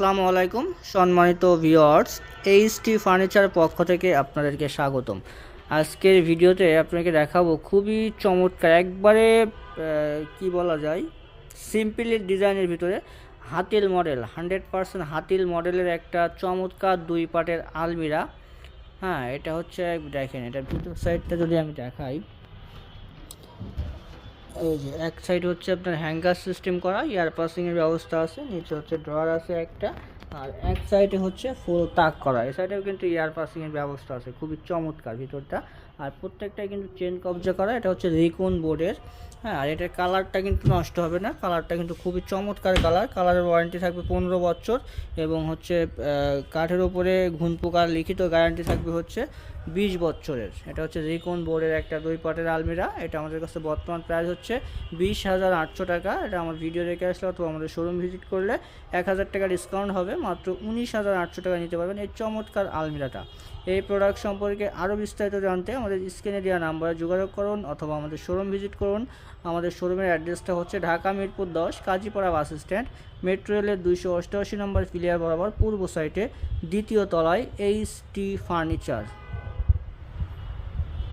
আসসালামু আলাইকুম সম্মানিত ভিউয়ার্স, এইচটি ফার্নিচার পক্ষ থেকে আপনাদেরকে স্বাগতম। আজকের ভিডিওতে আপনাকে দেখাবো খুবই চমৎকার একবারে কি বলা যায় সিম্পল ডিজাইনের ভিতরে হাতিল মডেল 100% হাতিল মডেলের একটা চমৎকার দুই পাটের আলমিরা। হ্যাঁ, এটা হচ্ছে দেখেন, এটা ভিতর সাইডটা যদি আমি দেখাই, এই যে এক সাইড হচ্ছে আপনার হ্যাঙ্গার সিস্টেম করা, এয়ার পাসিংয়ের ব্যবস্থা আছে, নিচে হচ্ছে ড্রয়ার আছে একটা, আর এক সাইডে হচ্ছে ফুল তাক করা, এই সাইডেও কিন্তু এয়ার পাসিংয়ের ব্যবস্থা আছে, খুবই চমৎকার ভিতরটা। আর প্রত্যেকটাই কিন্তু চেন কবজা করা, এটা হচ্ছে রিকুন বোর্ডের। হ্যাঁ, আর এটার কালারটা কিন্তু নষ্ট হবে না, কালারটা কিন্তু খুবই চমৎকার কালারের ওয়ারেন্টি থাকবে 15 বছর, এবং হচ্ছে কাঠের উপরে ঘুণ পোকার লিখিত গ্যারান্টি থাকবে হচ্ছে 20 বছরের। এটা হচ্ছে রিকুন বোর্ডের একটা দুই পাটের আলমিরা। এটা আমাদের কাছে বর্তমান প্রাইস হচ্ছে 20,800 টাকা। এটা আমার ভিডিও দেখে আসলে অথবা আমাদের শোরুম ভিজিট করলে 1000 টাকা ডিসকাউন্ট হবে, মাত্র 19,800 টাকা নিতে পারবেন এই চমৎকার আলমিরাটা। এই প্রোডাক্ট সম্পর্কে আরও বিস্তারিত জানতে আমাদের স্ক্রিনে দেওয়া নাম্বারে যোগাযোগ করুন অথবা আমাদের শোরুম ভিজিট করুন। আমাদের শোরুমের অ্যাড্রেসটা হচ্ছে Dhaka Mirpur 10 Kazipara bus stand, metro রেলের 288 নম্বর পিলিয়ার বরাবর পূর্ব সাইডে দ্বিতীয় তলায় এইচটি ফার্নিচার।